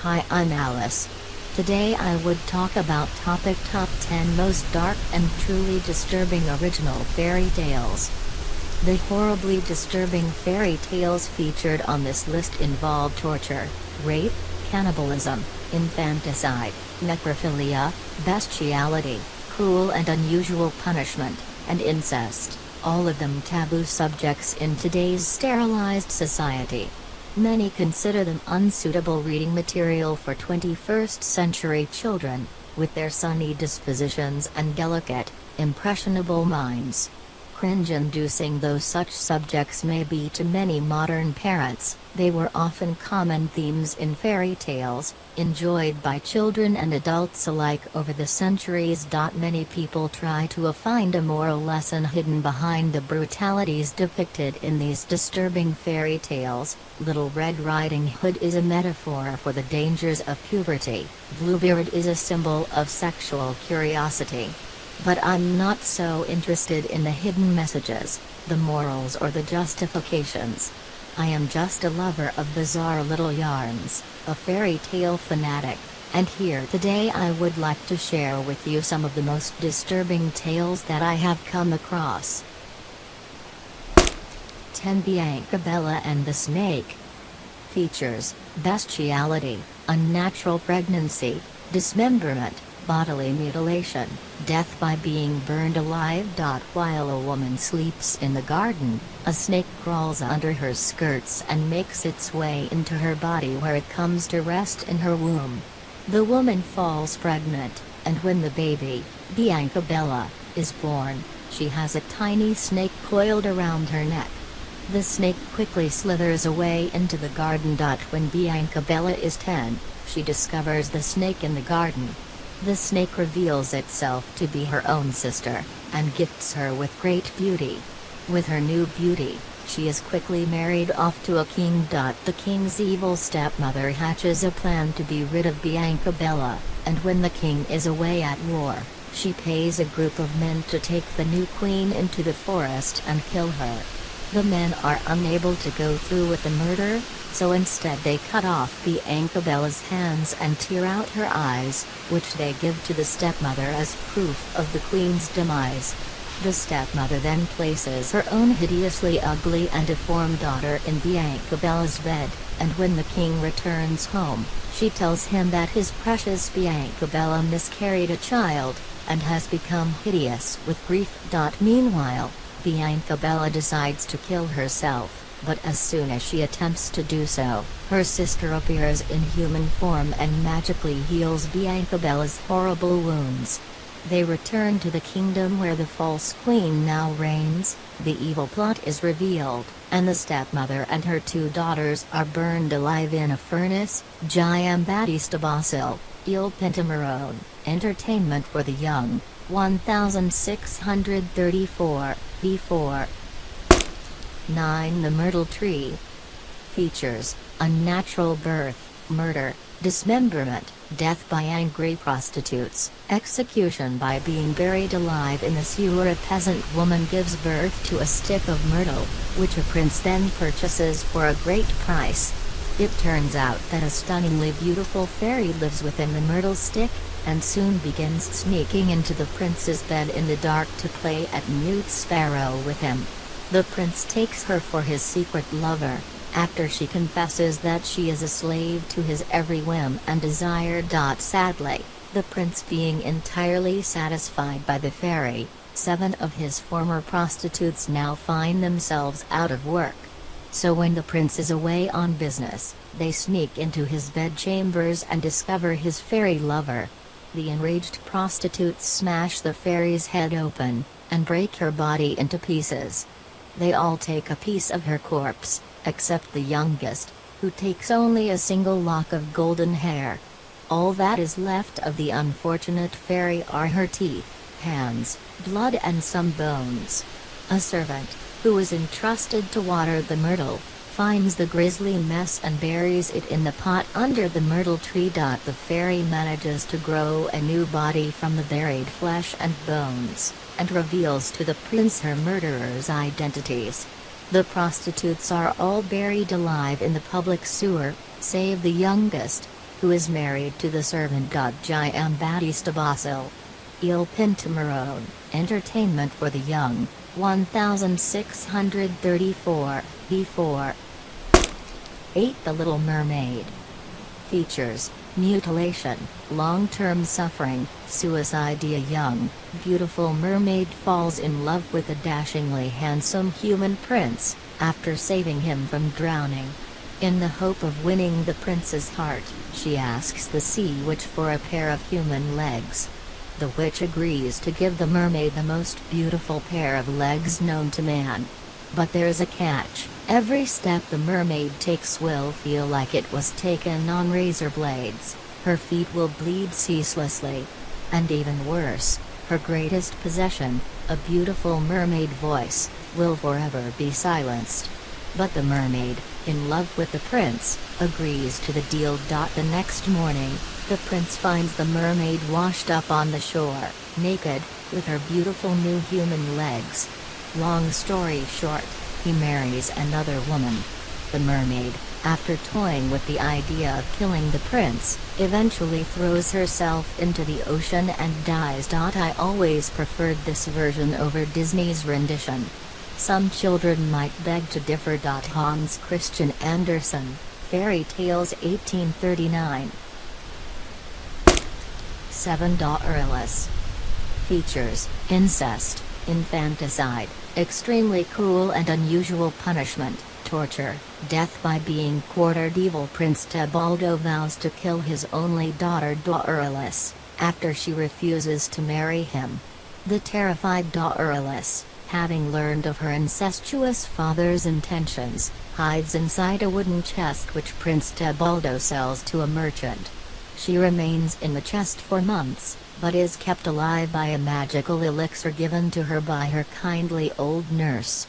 Hi, I'm Alice. Today I would talk about topic top 10 most dark and truly disturbing original fairy tales. The horribly disturbing fairy tales featured on this list involve torture, rape, cannibalism, infanticide, necrophilia, bestiality, cruel and unusual punishment, and incest, all of them taboo subjects in today's sterilized society. Many consider them unsuitable reading material for 21st century children, with their sunny dispositions and delicate, impressionable minds. Cringe-inducing though such subjects may be to many modern parents, they were often common themes in fairy tales, enjoyed by children and adults alike over the centuries. Many people try to find a moral lesson hidden behind the brutalities depicted in these disturbing fairy tales. Little Red Riding Hood is a metaphor for the dangers of puberty. Bluebeard is a symbol of sexual curiosity. But I'm not so interested in the hidden messages, the morals or the justifications. I am just a lover of bizarre little yarns, a fairy tale fanatic, and here today I would like to share with you some of the most disturbing tales that I have come across. 10 Biancabella and the Snake. Features: bestiality, unnatural pregnancy, dismemberment, bodily mutilation, death by being burned alive. While a woman sleeps in the garden, a snake crawls under her skirts and makes its way into her body where it comes to rest in her womb. The woman falls pregnant, and when the baby, Biancabella, is born, she has a tiny snake coiled around her neck. The snake quickly slithers away into the garden. When Biancabella is 10, she discovers the snake in the garden. The snake reveals itself to be her own sister, and gifts her with great beauty. With her new beauty, she is quickly married off to a king. The king's evil stepmother hatches a plan to be rid of Biancabella, and when the king is away at war, she pays a group of men to take the new queen into the forest and kill her. The men are unable to go through with the murder, so instead they cut off Biancabella's hands and tear out her eyes, which they give to the stepmother as proof of the queen's demise. The stepmother then places her own hideously ugly and deformed daughter in Biancabella's bed, and when the king returns home, she tells him that his precious Biancabella miscarried a child, and has become hideous with grief. Meanwhile, Biancabella decides to kill herself. But as soon as she attempts to do so, her sister appears in human form and magically heals Biancabella's horrible wounds. They return to the kingdom where the false queen now reigns. The evil plot is revealed, and the stepmother and her two daughters are burned alive in a furnace. Giambattista Basile, Il Pentamerone, Entertainment for the Young, 1634, b4. 9 The Myrtle Tree. Features: unnatural birth, murder, dismemberment, death by angry prostitutes, execution by being buried alive in the sewer. A peasant woman gives birth to a stick of myrtle, which a prince then purchases for a great price. It turns out that a stunningly beautiful fairy lives within the myrtle stick, and soon begins sneaking into the prince's bed in the dark to play at Newt Sparrow with him. The prince takes her for his secret lover, after she confesses that she is a slave to his every whim and desire. Sadly, the prince being entirely satisfied by the fairy, 7 of his former prostitutes now find themselves out of work. So when the prince is away on business, they sneak into his bedchambers and discover his fairy lover. The enraged prostitutes smash the fairy's head open, and break her body into pieces. They all take a piece of her corpse, except the youngest, who takes only a single lock of golden hair. All that is left of the unfortunate fairy are her teeth, hands, blood and some bones. A servant, who is entrusted to water the myrtle, finds the grisly mess and buries it in the pot under the myrtle tree. The fairy manages to grow a new body from the buried flesh and bones, and reveals to the prince her murderers' identities. The prostitutes are all buried alive in the public sewer, save the youngest, who is married to the servant god Giambattista Basile. Il Pentamerone, Entertainment for the Young, 1634, b4. 8. The Little Mermaid. Features: mutilation, long-term suffering, suicide. A young, beautiful mermaid falls in love with a dashingly handsome human prince, after saving him from drowning. In the hope of winning the prince's heart, she asks the sea witch for a pair of human legs. The witch agrees to give the mermaid the most beautiful pair of legs known to man. But there's a catch: every step the mermaid takes will feel like it was taken on razor blades, her feet will bleed ceaselessly. And even worse, her greatest possession, a beautiful mermaid voice, will forever be silenced. But the mermaid, in love with the prince, agrees to the deal. The next morning, the prince finds the mermaid washed up on the shore, naked, with her beautiful new human legs. Long story short, he marries another woman. The mermaid, after toying with the idea of killing the prince, eventually throws herself into the ocean and dies. I always preferred this version over Disney's rendition. Some children might beg to differ. Hans Christian Andersen, Fairy Tales 1839. 7. Daughterless. Features: incest, infanticide, extremely cruel and unusual punishment, torture, death by being quartered. Evil Prince Tebaldo vows to kill his only daughter daughterless, after she refuses to marry him. The terrified daughterless, having learned of her incestuous father's intentions, hides inside a wooden chest which Prince Tebaldo sells to a merchant. She remains in the chest for months, but is kept alive by a magical elixir given to her by her kindly old nurse.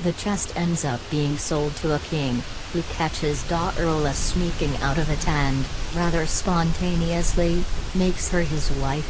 The chest ends up being sold to a king, who catches daughterless sneaking out of it and, rather spontaneously, makes her his wife.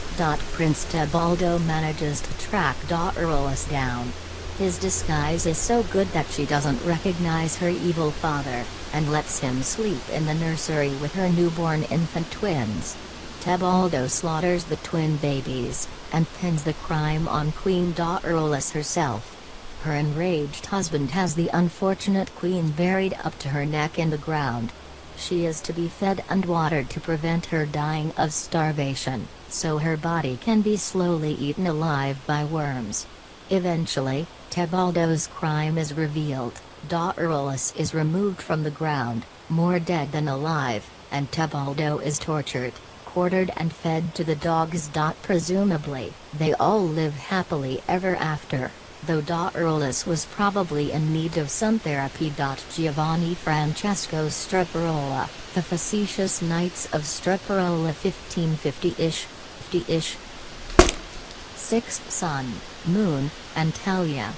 Prince Tebaldo manages to track daughterless down. His disguise is so good that she doesn't recognize her evil father, and lets him sleep in the nursery with her newborn infant twins. Tebaldo slaughters the twin babies, and pins the crime on Queen Daughterless herself. Her enraged husband has the unfortunate queen buried up to her neck in the ground. She is to be fed and watered to prevent her dying of starvation, so her body can be slowly eaten alive by worms. Eventually, Tebaldo's crime is revealed. Daughterless is removed from the ground, more dead than alive, and Tebaldo is tortured, quartered and fed to the dogs. Presumably, they all live happily ever after, though Daughterless was probably in need of some therapy. Giovanni Francesco Straparola, The Facetious Knights of Straparola 1550-ish, 50-ish. 6. Sun, Moon, and Talia.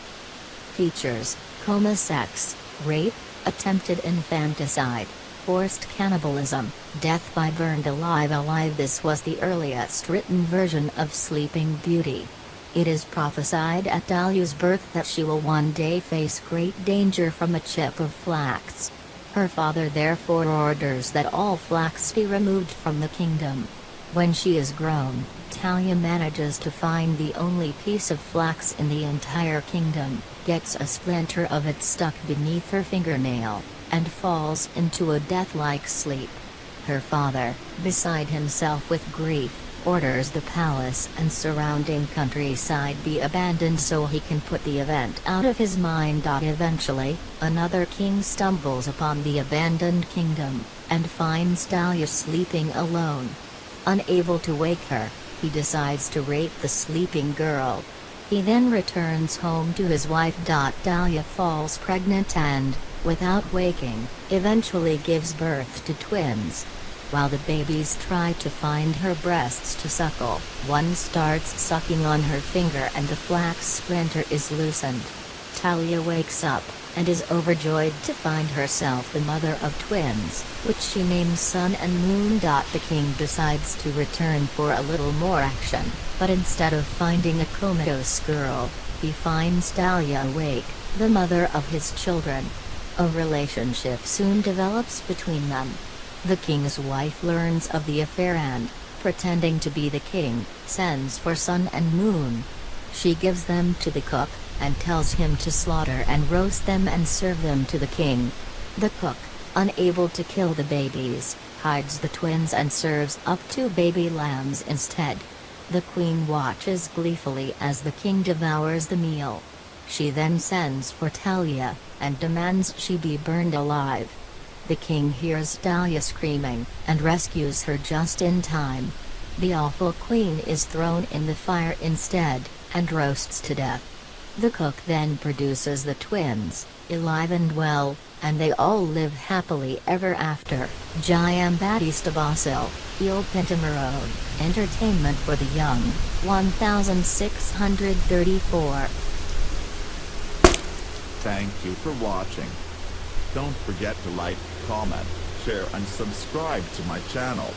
Features: coma sex, rape, attempted infanticide, forced cannibalism, death by burned alive. This was the earliest written version of Sleeping Beauty. It is prophesied at Talia's birth that she will one day face great danger from a chip of flax. Her father therefore orders that all flax be removed from the kingdom. When she is grown, Talia manages to find the only piece of flax in the entire kingdom, gets a splinter of it stuck beneath her fingernail, and falls into a death-like sleep. Her father, beside himself with grief, orders the palace and surrounding countryside be abandoned so he can put the event out of his mind. Eventually, another king stumbles upon the abandoned kingdom, and finds Talia sleeping alone. Unable to wake her, he decides to rape the sleeping girl. He then returns home to his wife. Talia falls pregnant and, without waking, eventually gives birth to twins. While the babies try to find her breasts to suckle, one starts sucking on her finger and the flax splinter is loosened. Talia wakes up, and is overjoyed to find herself the mother of twins, which she names Sun and Moon. The king decides to return for a little more action, but instead of finding a comatose girl, he finds Talia awake, the mother of his children. A relationship soon develops between them. The king's wife learns of the affair and, pretending to be the king, sends for sun and moon. She gives them to the cook, and tells him to slaughter and roast them and serve them to the king. The cook, unable to kill the babies, hides the twins and serves up 2 baby lambs instead. The queen watches gleefully as the king devours the meal. She then sends for Talia, and demands she be burned alive. The king hears Talia screaming, and rescues her just in time. The awful queen is thrown in the fire instead, and roasts to death. The cook then produces the twins, alive and well, and they all live happily ever after. Giambattista Basile, Il Pentamerone, Entertainment for the Young, 1634. Thank you for watching. Don't forget to like, comment, share and subscribe to my channel.